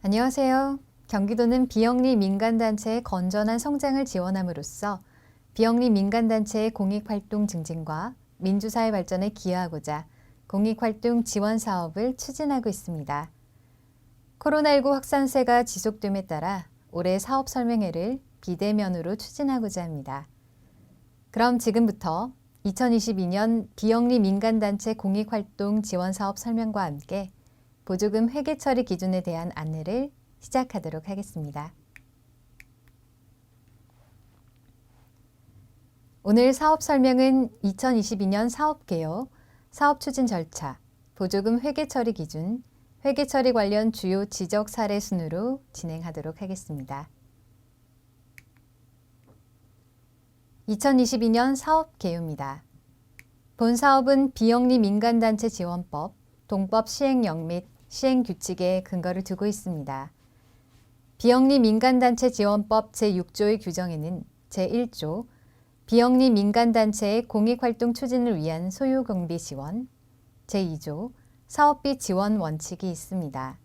안녕하세요. 경기도는 비영리 민간단체의 건전한 성장을 지원함으로써 비영리 민간단체의 공익활동 증진과 민주사회 발전에 기여하고자 공익활동 지원 사업을 추진하고 있습니다. 코로나19 확산세가 지속됨에 따라 올해 사업 설명회를 비대면으로 추진하고자 합니다. 그럼 지금부터 2022년 비영리 민간단체 공익활동 지원 사업 설명과 함께 보조금 회계 처리 기준에 대한 안내를 시작하도록 하겠습니다. 오늘 사업 설명은 2022년 사업 개요, 사업 추진 절차, 보조금 회계 처리 기준, 회계 처리 관련 주요 지적 사례 순으로 진행하도록 하겠습니다. 2022년 사업 개요입니다. 본 사업은 비영리 민간단체 지원법, 동법 시행령 및 시행규칙에 근거를 두고 있습니다. 비영리 민간단체 지원법 제6조의 규정에는 제1조 비영리 민간단체의 공익활동 추진을 위한 소요경비 지원, 제2조 사업비 지원 원칙이 있습니다.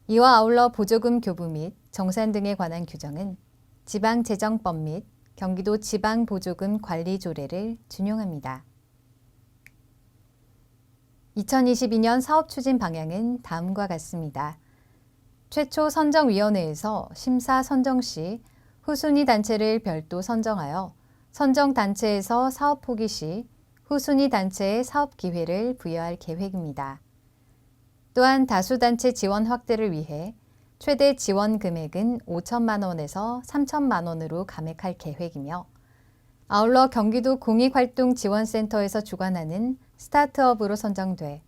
이와 아울러 보조금 교부 및 정산 등에 관한 규정은 지방재정법 및 경기도 지방보조금 관리조례를 준용합니다. 2022년 사업 추진 방향은 다음과 같습니다. 최초 선정위원회에서 심사 선정 시 후순위 단체를 별도 선정하여 선정 단체에서 사업 포기 시 후순위 단체에 사업 기회를 부여할 계획입니다. 또한 다수단체 지원 확대를 위해 최대 지원 금액은 5천만 원에서 3천만 원으로 감액할 계획이며 아울러 경기도 공익활동지원센터에서 주관하는 스타트업으로 선정돼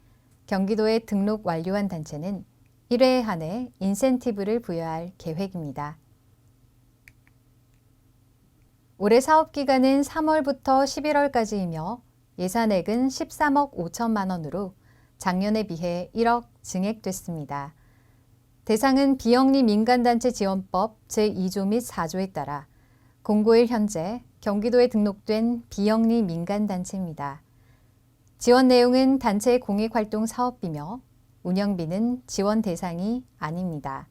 경기도에 등록 완료한 단체는 1회에 한해 인센티브를 부여할 계획입니다. 올해 사업기간은 3월부터 11월까지이며 예산액은 13억 5천만 원으로 작년에 비해 1억 증액됐습니다. 대상은 비영리 민간단체 지원법 제2조 및 4조에 따라 공고일 현재 경기도에 등록된 비영리 민간단체입니다. 지원 내용은 단체의 공익활동 사업비며 운영비는 지원 대상이 아닙니다.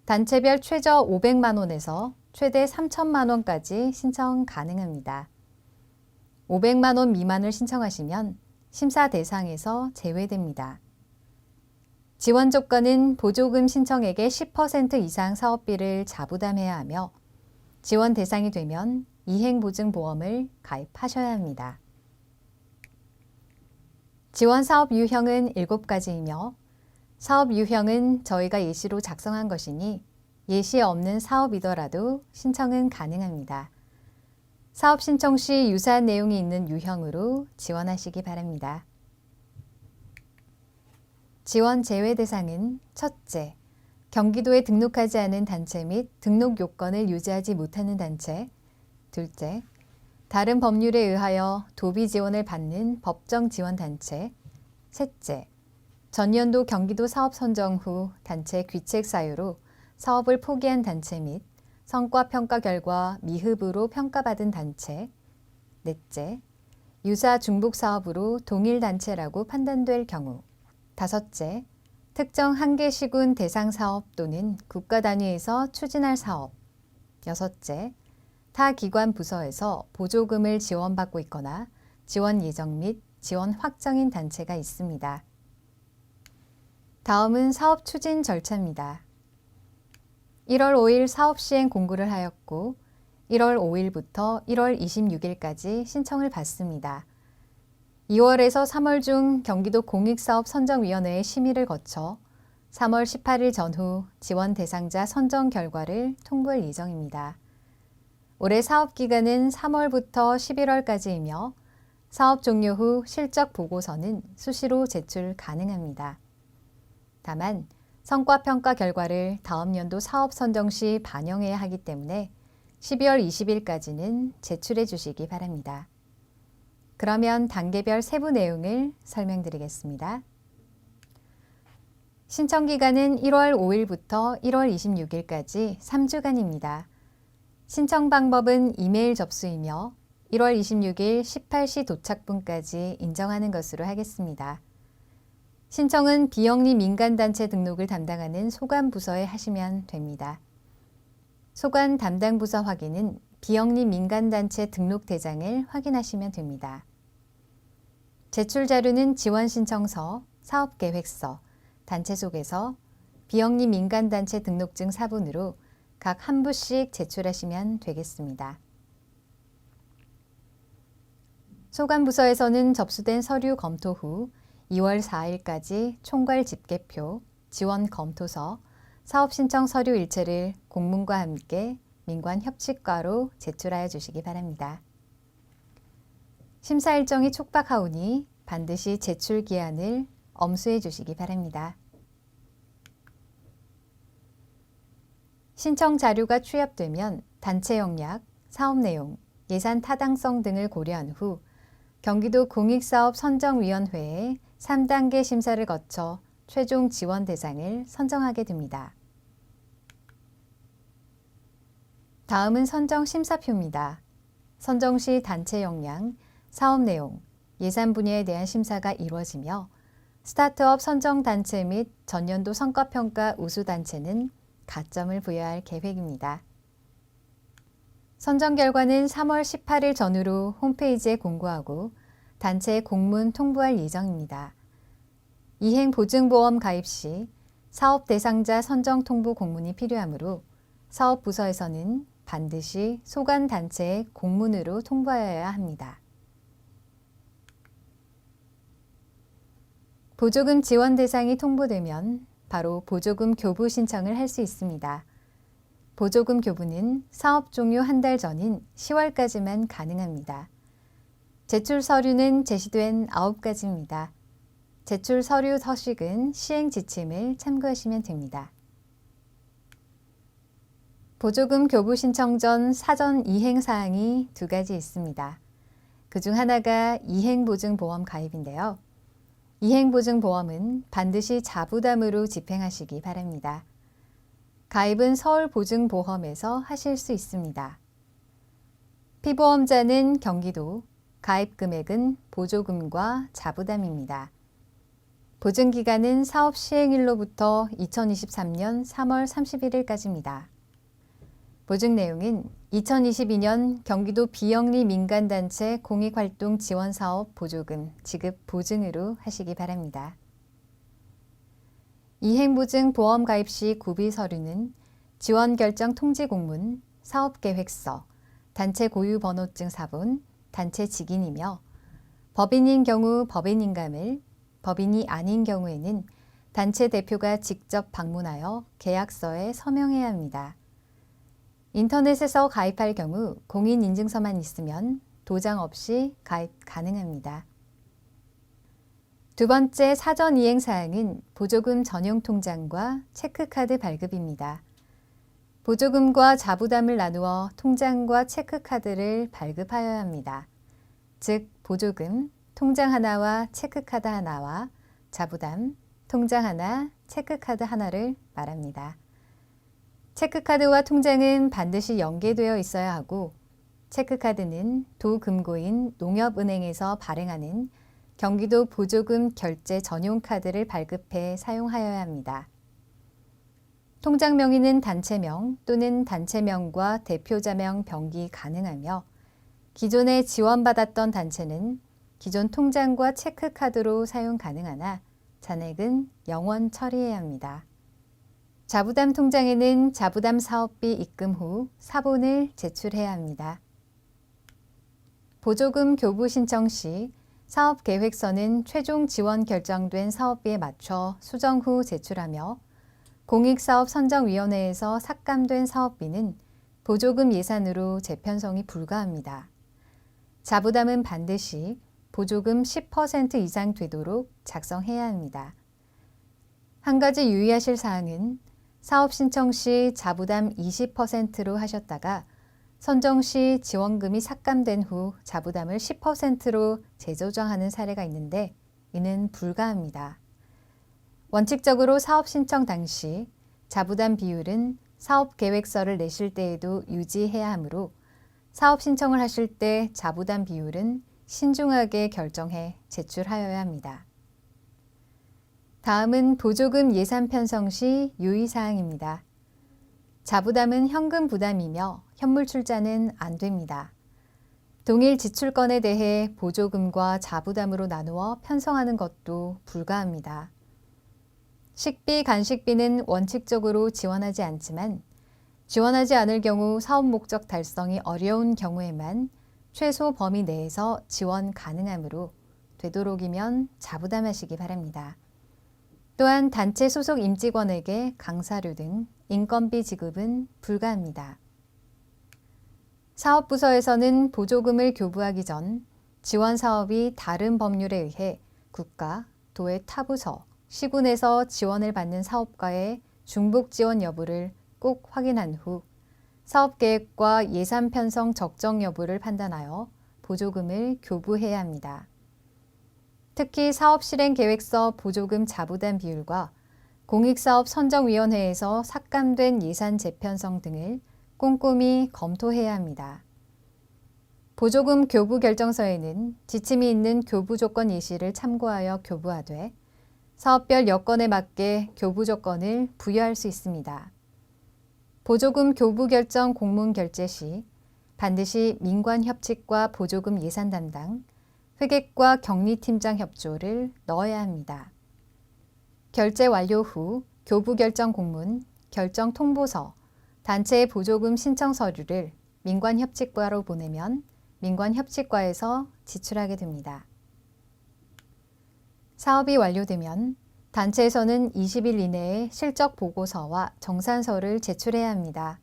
단체별 최저 500만 원에서 최대 3천만 원까지 신청 가능합니다. 500만 원 미만을 신청하시면 심사 대상에서 제외됩니다. 지원 조건은 보조금 신청액의 10% 이상 사업비를 자부담해야 하며 지원 대상이 되면 이행보증보험을 가입하셔야 합니다. 지원 사업 유형은 7가지이며 사업 유형은 저희가 예시로 작성한 것이니 예시에 없는 사업이더라도 신청은 가능합니다. 사업 신청 시 유사한 내용이 있는 유형으로 지원하시기 바랍니다. 지원 제외 대상은 첫째, 경기도에 등록하지 않은 단체 및 등록 요건을 유지하지 못하는 단체, 둘째, 다른 법률에 의하여 도비 지원을 받는 법정 지원 단체, 셋째, 전년도 경기도 사업 선정 후 단체 귀책 사유로 사업을 포기한 단체 및 성과 평가 결과 미흡으로 평가받은 단체, 넷째, 유사 중복 사업으로 동일 단체라고 판단될 경우, 다섯째, 특정 한계 시군 대상 사업 또는 국가 단위에서 추진할 사업, 여섯째, 타 기관 부서에서 보조금을 지원받고 있거나 지원 예정 및 지원 확정인 단체가 있습니다. 다음은 사업 추진 절차입니다. 1월 5일 사업 시행 공고를 하였고 1월 5일부터 1월 26일까지 신청을 받습니다. 2월에서 3월 중 경기도 공익사업선정위원회의 심의를 거쳐 3월 18일 전후 지원 대상자 선정 결과를 통보할 예정입니다. 올해 사업기간은 3월부터 11월까지이며 사업 종료 후 실적 보고서는 수시로 제출 가능합니다. 다만 성과평가 결과를 다음 연도 사업 선정 시 반영해야 하기 때문에 12월 20일까지는 제출해 주시기 바랍니다. 그러면 단계별 세부 내용을 설명드리겠습니다. 신청 기간은 1월 5일부터 1월 26일까지 3주간입니다. 신청 방법은 이메일 접수이며 1월 26일 18시 도착분까지 인정하는 것으로 하겠습니다. 신청은 비영리 민간단체 등록을 담당하는 소관부서에 하시면 됩니다. 소관 담당 부서 확인은 비영리 민간단체 등록대장을 확인하시면 됩니다. 제출 자료는 지원신청서, 사업계획서, 단체 속에서 비영리 민간단체 등록증 4분으로 각 한 부씩 제출하시면 되겠습니다. 소관부서에서는 접수된 서류 검토 후 2월 4일까지 총괄 집계표, 지원 검토서, 사업신청 서류 일체를 공문과 함께 민관협칙과로 제출하여 주시기 바랍니다. 심사 일정이 촉박하오니 반드시 제출 기한을 엄수해 주시기 바랍니다. 신청 자료가 취합되면 단체 역량, 사업 내용, 예산 타당성 등을 고려한 후 경기도 공익사업선정위원회에 3단계 심사를 거쳐 최종 지원 대상을 선정하게 됩니다. 다음은 선정 심사표입니다. 선정 시 단체 역량, 사업 내용, 예산 분야에 대한 심사가 이루어지며 스타트업 선정 단체 및 전년도 성과평가 우수 단체는 가점을 부여할 계획입니다. 선정 결과는 3월 18일 전후로 홈페이지에 공고하고 단체에 공문 통보할 예정입니다. 이행보증보험 가입 시 사업 대상자 선정 통보 공문이 필요하므로 사업부서에서는 반드시 소관 단체에 공문으로 통보하여야 합니다. 보조금 지원 대상이 통보되면 바로 보조금 교부 신청을 할 수 있습니다. 보조금 교부는 사업 종료 한 달 전인 10월까지만 가능합니다. 제출 서류는 제시된 9가지입니다. 제출 서류 서식은 시행 지침을 참고하시면 됩니다. 보조금 교부 신청 전 사전 이행 사항이 2가지 있습니다. 그중 하나가 이행보증보험 가입인데요. 이행보증보험은 반드시 자부담으로 집행하시기 바랍니다. 가입은 서울보증보험에서 하실 수 있습니다. 피보험자는 경기도, 가입 금액은 보조금과 자부담입니다. 보증기간은 사업 시행일로부터 2023년 3월 31일까지입니다. 보증 내용은 2022년 경기도 비영리 민간단체 공익활동 지원사업 보조금 지급 보증으로 하시기 바랍니다. 이행보증 보험 가입 시 구비 서류는 지원결정 통지공문, 사업계획서, 단체 고유번호증 4본, 단체 직인이며 법인인 경우 법인인감을, 법인이 아닌 경우에는 단체 대표가 직접 방문하여 계약서에 서명해야 합니다. 인터넷에서 가입할 경우 공인인증서만 있으면 도장 없이 가입 가능합니다. 두 번째 사전 이행 사항은 보조금 전용 통장과 체크카드 발급입니다. 보조금과 자부담을 나누어 통장과 체크카드를 발급하여야 합니다. 즉 보조금, 통장 하나와 체크카드 하나와 자부담, 통장 하나, 체크카드 하나를 말합니다. 체크카드와 통장은 반드시 연계되어 있어야 하고 체크카드는 도금고인 농협은행에서 발행하는 경기도 보조금 결제 전용 카드를 발급해 사용하여야 합니다. 통장 명의는 단체명 또는 단체명과 대표자명 병기 가능하며 기존에 지원받았던 단체는 기존 통장과 체크카드로 사용 가능하나 잔액은 영원 처리해야 합니다. 자부담 통장에는 자부담 사업비 입금 후 사본을 제출해야 합니다. 보조금 교부 신청 시 사업계획서는 최종 지원 결정된 사업비에 맞춰 수정 후 제출하며 공익사업선정위원회에서 삭감된 사업비는 보조금 예산으로 재편성이 불가합니다. 자부담은 반드시 보조금 10% 이상 되도록 작성해야 합니다. 한 가지 유의하실 사항은 사업 신청 시 자부담 20%로 하셨다가 선정 시 지원금이 삭감된 후 자부담을 10%로 재조정하는 사례가 있는데 이는 불가합니다. 원칙적으로 사업 신청 당시 자부담 비율은 사업계획서를 내실 때에도 유지해야 하므로 사업 신청을 하실 때 자부담 비율은 신중하게 결정해 제출하여야 합니다. 다음은 보조금 예산 편성 시 유의사항입니다. 자부담은 현금 부담이며 현물 출자는 안 됩니다. 동일 지출건에 대해 보조금과 자부담으로 나누어 편성하는 것도 불가합니다. 식비, 간식비는 원칙적으로 지원하지 않지만 지원하지 않을 경우 사업 목적 달성이 어려운 경우에만 최소 범위 내에서 지원 가능하므로 되도록이면 자부담하시기 바랍니다. 또한 단체 소속 임직원에게 강사료 등 인건비 지급은 불가합니다. 사업부서에서는 보조금을 교부하기 전 지원 사업이 다른 법률에 의해 국가, 도의 타부서, 시군에서 지원을 받는 사업과의 중복 지원 여부를 꼭 확인한 후 사업계획과 예산 편성 적정 여부를 판단하여 보조금을 교부해야 합니다. 특히 사업실행계획서 보조금 자부담 비율과 공익사업 선정위원회에서 삭감된 예산 재편성 등을 꼼꼼히 검토해야 합니다. 보조금 교부 결정서에는 지침이 있는 교부 조건 예시를 참고하여 교부하되 사업별 여건에 맞게 교부 조건을 부여할 수 있습니다. 보조금 교부 결정 공문 결제 시 반드시 민관협칙과 보조금 예산 담당, 회계과 격리팀장 협조를 넣어야 합니다. 결제 완료 후 교부 결정 공문, 결정 통보서, 단체의 보조금 신청 서류를 민관협칙과로 보내면 민관협칙과에서 지출하게 됩니다. 사업이 완료되면 단체에서는 20일 이내에 실적 보고서와 정산서를 제출해야 합니다.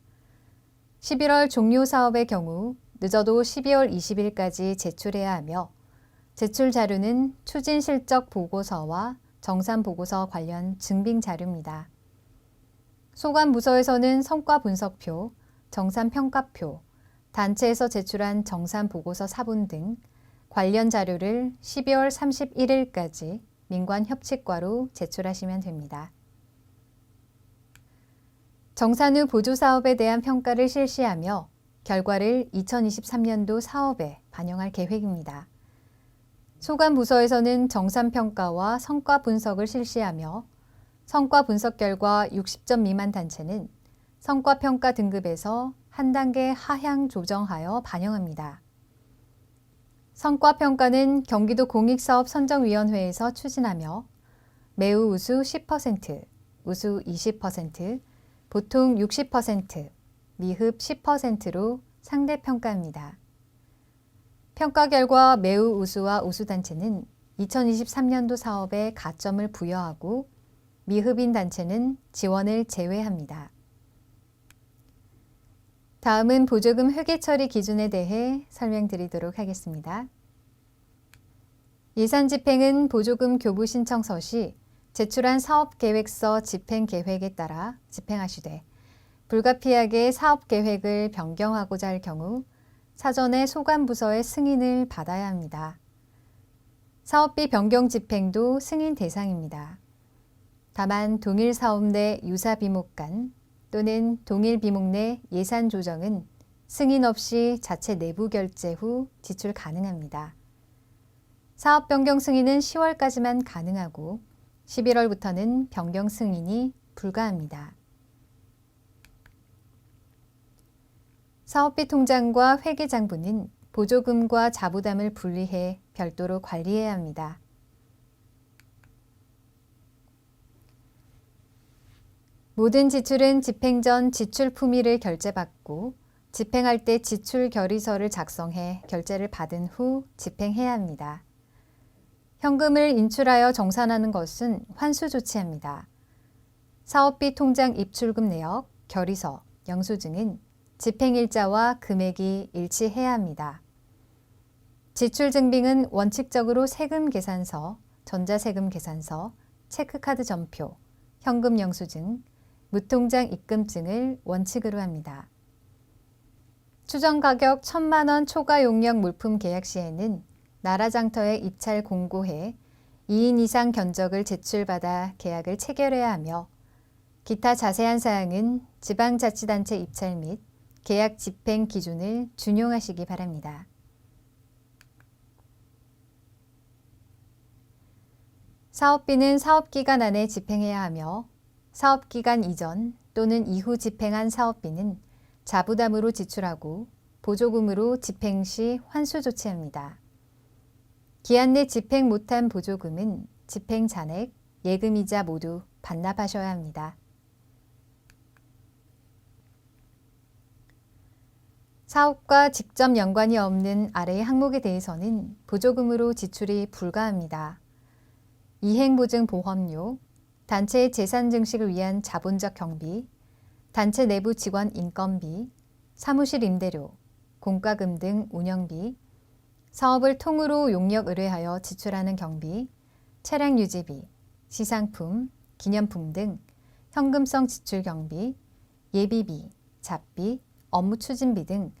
11월 종료 사업의 경우 늦어도 12월 20일까지 제출해야 하며 제출 자료는 추진 실적 보고서와 정산 보고서 관련 증빙 자료입니다. 소관부서에서는 성과 분석표, 정산 평가표, 단체에서 제출한 정산 보고서 사본 등 관련 자료를 12월 31일까지 민관협칙과로 제출하시면 됩니다. 정산 후 보조사업에 대한 평가를 실시하며 결과를 2023년도 사업에 반영할 계획입니다. 소관부서에서는 정산평가와 성과 분석을 실시하며 성과 분석 결과 60점 미만 단체는 성과평가 등급에서 한 단계 하향 조정하여 반영합니다. 성과평가는 경기도 공익사업선정위원회에서 추진하며 매우 우수 10%, 우수 20%, 보통 60%, 미흡 10%로 상대평가합니다. 평가 결과 매우 우수와 우수단체는 2023년도 사업에 가점을 부여하고 미흡인 단체는 지원을 제외합니다. 다음은 보조금 회계 처리 기준에 대해 설명드리도록 하겠습니다. 예산 집행은 보조금 교부 신청서 시 제출한 사업계획서 집행계획에 따라 집행하시되 불가피하게 사업계획을 변경하고자 할 경우 사전에 소관부서의 승인을 받아야 합니다. 사업비 변경 집행도 승인 대상입니다. 다만 동일 사업 내 유사 비목 간 또는 동일 비목 내 예산 조정은 승인 없이 자체 내부 결제 후 지출 가능합니다. 사업 변경 승인은 10월까지만 가능하고 11월부터는 변경 승인이 불가합니다. 사업비 통장과 회계장부는 보조금과 자부담을 분리해 별도로 관리해야 합니다. 모든 지출은 집행 전 지출 품위를 결제받고 집행할 때 지출 결의서를 작성해 결제를 받은 후 집행해야 합니다. 현금을 인출하여 정산하는 것은 환수 조치합니다. 사업비 통장 입출금 내역, 결의서, 영수증은 집행일자와 금액이 일치해야 합니다. 지출 증빙은 원칙적으로 세금 계산서, 전자세금 계산서, 체크카드 전표, 현금 영수증, 무통장 입금증을 원칙으로 합니다. 추정가격 1,000만 원 초과 용역 물품 계약 시에는 나라장터에 입찰 공고해 2인 이상 견적을 제출받아 계약을 체결해야 하며 기타 자세한 사항은 지방자치단체 입찰 및 계약 집행 기준을 준용하시기 바랍니다. 사업비는 사업기간 안에 집행해야 하며 사업기간 이전 또는 이후 집행한 사업비는 자부담으로 지출하고 보조금으로 집행 시 환수 조치합니다. 기한 내 집행 못한 보조금은 집행 잔액, 예금이자 모두 반납하셔야 합니다. 사업과 직접 연관이 없는 아래의 항목에 대해서는 보조금으로 지출이 불가합니다. 이행보증보험료, 단체의 재산 증식을 위한 자본적 경비, 단체 내부 직원 인건비, 사무실 임대료, 공과금 등 운영비, 사업을 통으로 용역 의뢰하여 지출하는 경비, 차량 유지비, 시상품, 기념품 등 현금성 지출 경비, 예비비, 잡비, 업무 추진비 등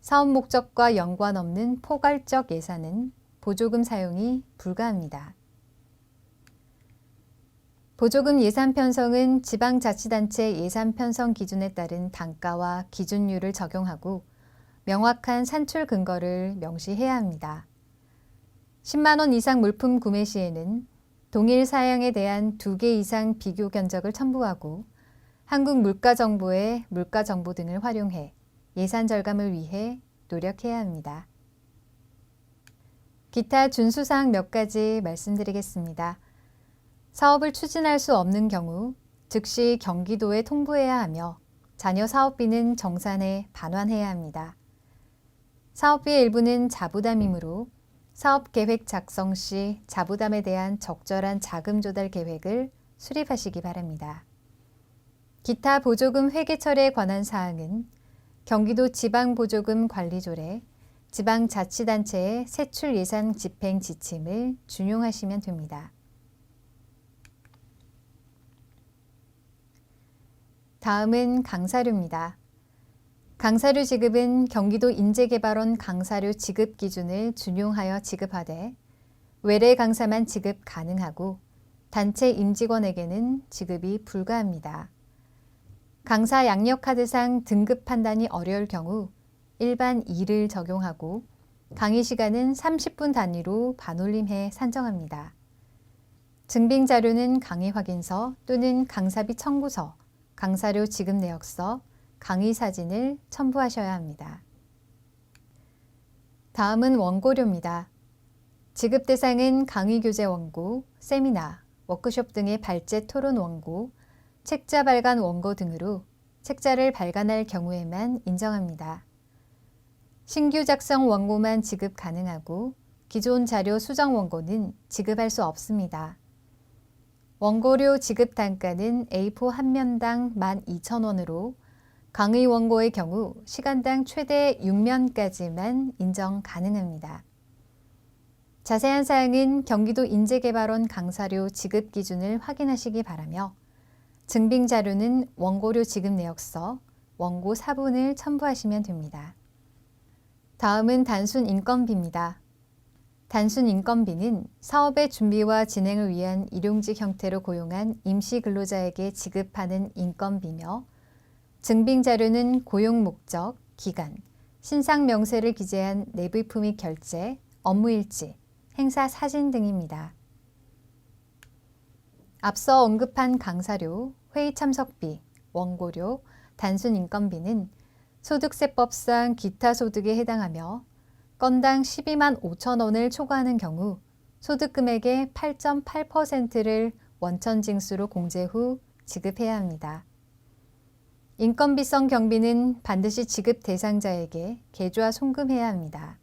사업 목적과 연관 없는 포괄적 예산은 보조금 사용이 불가합니다. 보조금 예산 편성은 지방자치단체 예산 편성 기준에 따른 단가와 기준율을 적용하고 명확한 산출 근거를 명시해야 합니다. 10만 원 이상 물품 구매 시에는 동일 사양에 대한 2개 이상 비교 견적을 첨부하고 한국물가정보의 물가정보 등을 활용해 예산 절감을 위해 노력해야 합니다. 기타 준수사항 몇 가지 말씀드리겠습니다. 사업을 추진할 수 없는 경우 즉시 경기도에 통보해야 하며 잔여 사업비는 정산해 반환해야 합니다. 사업비의 일부는 자부담이므로 사업계획 작성 시 자부담에 대한 적절한 자금 조달 계획을 수립하시기 바랍니다. 기타 보조금 회계 처리에 관한 사항은 경기도 지방보조금 관리조례, 지방자치단체의 세출 예산 집행 지침을 준용하시면 됩니다. 다음은 강사료입니다. 강사료 지급은 경기도 인재개발원 강사료 지급 기준을 준용하여 지급하되 외래 강사만 지급 가능하고 단체 임직원에게는 지급이 불가합니다. 강사 양력카드상 등급 판단이 어려울 경우 일반 2를 적용하고 강의 시간은 30분 단위로 반올림해 산정합니다. 증빙 자료는 강의 확인서 또는 강사비 청구서, 강사료 지급 내역서, 강의 사진을 첨부하셔야 합니다. 다음은 원고료입니다. 지급 대상은 강의 교재 원고, 세미나, 워크숍 등의 발제 토론 원고, 책자 발간 원고 등으로 책자를 발간할 경우에만 인정합니다. 신규 작성 원고만 지급 가능하고 기존 자료 수정 원고는 지급할 수 없습니다. 원고료 지급 단가는 A4 한 면당 12,000원으로 강의 원고의 경우 시간당 최대 6면까지만 인정 가능합니다. 자세한 사항은 경기도 인재개발원 강사료 지급 기준을 확인하시기 바라며 증빙 자료는 원고료 지급 내역서, 원고 사본을 첨부하시면 됩니다. 다음은 단순 인건비입니다. 단순 인건비는 사업의 준비와 진행을 위한 일용직 형태로 고용한 임시 근로자에게 지급하는 인건비며 증빙 자료는 고용 목적, 기간, 신상 명세를 기재한 내부이품 및 결제, 업무 일지, 행사 사진 등입니다. 앞서 언급한 강사료, 회의 참석비, 원고료, 단순 인건비는 소득세법상 기타 소득에 해당하며 건당 12만 5천 원을 초과하는 경우 소득금액의 8.8%를 원천징수로 공제 후 지급해야 합니다. 인건비성 경비는 반드시 지급 대상자에게 계좌 송금해야 합니다.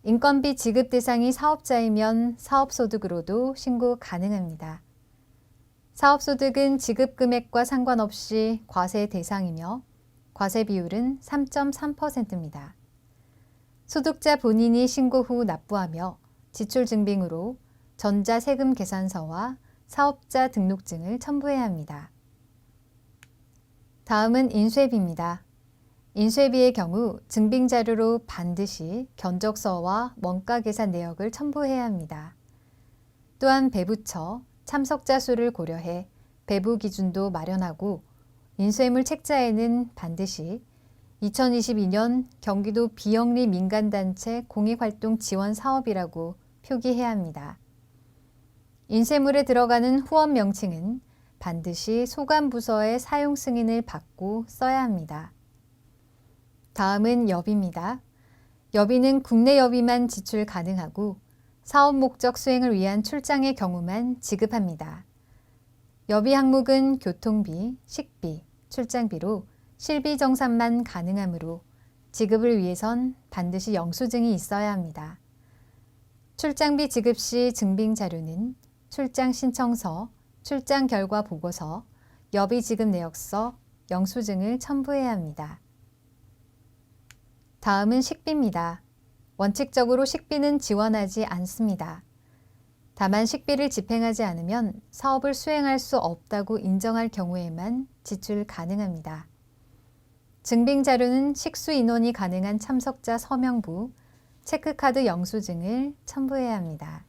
인건비 지급 대상이 사업자이면 사업소득으로도 신고 가능합니다. 사업소득은 지급 금액과 상관없이 과세 대상이며 과세 비율은 3.3%입니다. 소득자 본인이 신고 후 납부하며 지출 증빙으로 전자세금 계산서와 사업자 등록증을 첨부해야 합니다. 다음은 인쇄비입니다. 인쇄비의 경우 증빙 자료로 반드시 견적서와 원가 계산 내역을 첨부해야 합니다. 또한 배부처, 참석자 수를 고려해 배부 기준도 마련하고 인쇄물 책자에는 반드시 2022년 경기도 비영리 민간단체 공익활동 지원 사업이라고 표기해야 합니다. 인쇄물에 들어가는 후원 명칭은 반드시 소관부서의 사용 승인을 받고 써야 합니다. 다음은 여비입니다. 여비는 국내 여비만 지출 가능하고 사업 목적 수행을 위한 출장의 경우만 지급합니다. 여비 항목은 교통비, 식비, 출장비로 실비 정산만 가능하므로 지급을 위해선 반드시 영수증이 있어야 합니다. 출장비 지급 시 증빙 자료는 출장 신청서, 출장 결과 보고서, 여비 지급 내역서, 영수증을 첨부해야 합니다. 다음은 식비입니다. 원칙적으로 식비는 지원하지 않습니다. 다만 식비를 집행하지 않으면 사업을 수행할 수 없다고 인정할 경우에만 지출 가능합니다. 증빙 자료는 식수 인원이 가능한 참석자 서명부, 체크카드 영수증을 첨부해야 합니다.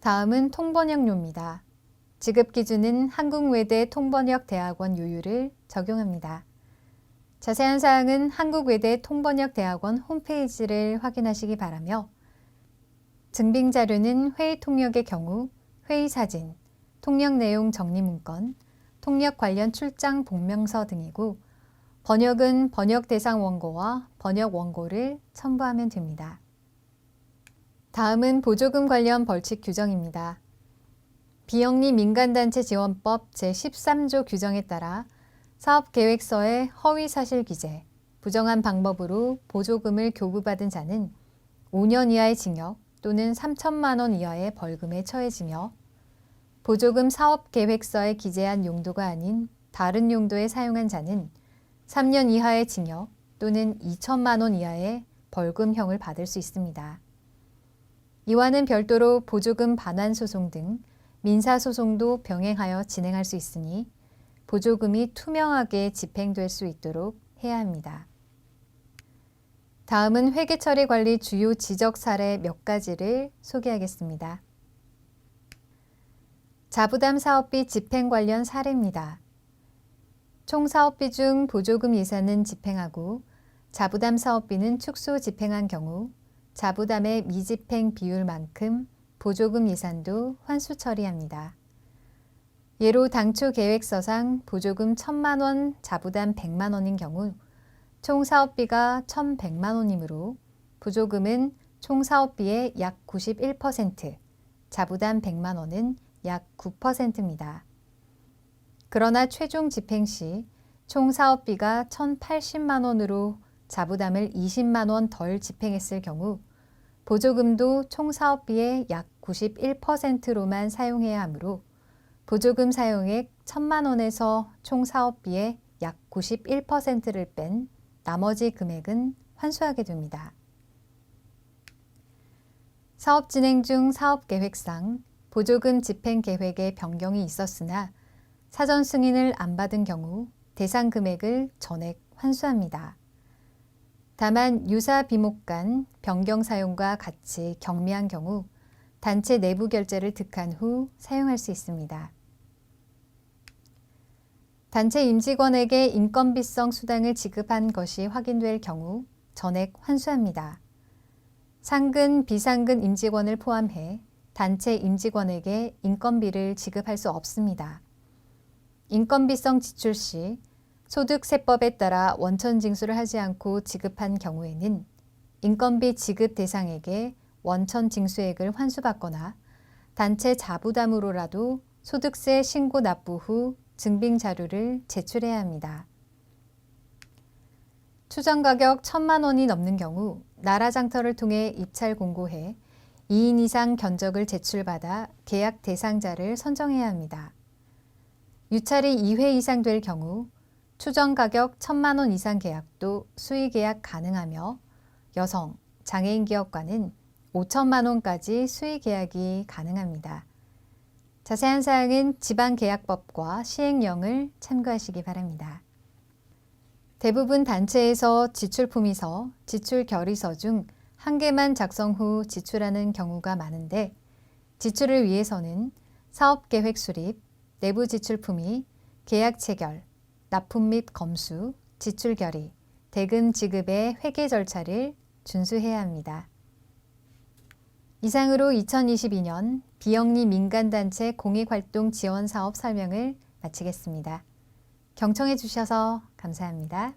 다음은 통번역료입니다. 지급 기준은 한국외대 통번역대학원 요율을 적용합니다. 자세한 사항은 한국외대 통번역대학원 홈페이지를 확인하시기 바라며 증빙 자료는 회의 통역의 경우 회의 사진, 통역 내용 정리 문건, 통역 관련 출장 복명서 등이고 번역은 번역 대상 원고와 번역 원고를 첨부하면 됩니다. 다음은 보조금 관련 벌칙 규정입니다. 비영리 민간단체 지원법 제13조 규정에 따라 사업계획서의 허위 사실 기재, 부정한 방법으로 보조금을 교부받은 자는 5년 이하의 징역 또는 3천만 원 이하의 벌금에 처해지며 보조금 사업계획서에 기재한 용도가 아닌 다른 용도에 사용한 자는 3년 이하의 징역 또는 2천만 원 이하의 벌금형을 받을 수 있습니다. 이와는 별도로 보조금 반환 소송 등 민사소송도 병행하여 진행할 수 있으니 보조금이 투명하게 집행될 수 있도록 해야 합니다. 다음은 회계처리 관리 주요 지적 사례 몇 가지를 소개하겠습니다. 자부담 사업비 집행 관련 사례입니다. 총 사업비 중 보조금 예산은 집행하고 자부담 사업비는 축소 집행한 경우 자부담의 미집행 비율만큼 보조금 예산도 환수 처리합니다. 예로 당초 계획서상 보조금 1,000만 원, 자부담 100만 원인 경우 총 사업비가 1,100만 원이므로 보조금은 총 사업비의 약 91%, 자부담 100만 원은 약 9%입니다. 그러나 최종 집행 시 총 사업비가 1,080만 원으로 자부담을 20만 원 덜 집행했을 경우 보조금도 총 사업비의 약 91%로만 사용해야 하므로 보조금 사용액 1,000만 원에서 총 사업비의 약 91%를 뺀 나머지 금액은 환수하게 됩니다. 사업 진행 중 사업계획상 보조금 집행 계획에 변경이 있었으나 사전 승인을 안 받은 경우 대상 금액을 전액 환수합니다. 다만 유사 비목 간 변경 사용과 같이 경미한 경우 단체 내부 결제를 득한 후 사용할 수 있습니다. 단체 임직원에게 인건비성 수당을 지급한 것이 확인될 경우 전액 환수합니다. 상근, 비상근 임직원을 포함해 단체 임직원에게 인건비를 지급할 수 없습니다. 인건비성 지출 시 소득세법에 따라 원천 징수를 하지 않고 지급한 경우에는 인건비 지급 대상에게 원천 징수액을 환수받거나 단체 자부담으로라도 소득세 신고 납부 후 증빙 자료를 제출해야 합니다. 추정가격 1,000만 원이 넘는 경우 나라장터를 통해 입찰 공고해 2인 이상 견적을 제출받아 계약 대상자를 선정해야 합니다. 유찰이 2회 이상 될 경우 추정가격 1,000만 원 이상 계약도 수의계약 가능하며 여성, 장애인 기업과는 5천만 원까지 수의계약이 가능합니다. 자세한 사항은 지방계약법과 시행령을 참고하시기 바랍니다. 대부분 단체에서 지출품의서, 지출결의서 중 한 개만 작성 후 지출하는 경우가 많은데 지출을 위해서는 사업계획 수립, 내부 지출품의, 계약 체결, 납품 및 검수, 지출 결의, 대금 지급의 회계 절차를 준수해야 합니다. 이상으로 2022년 비영리 민간단체 공익활동 지원 사업 설명을 마치겠습니다. 경청해 주셔서 감사합니다.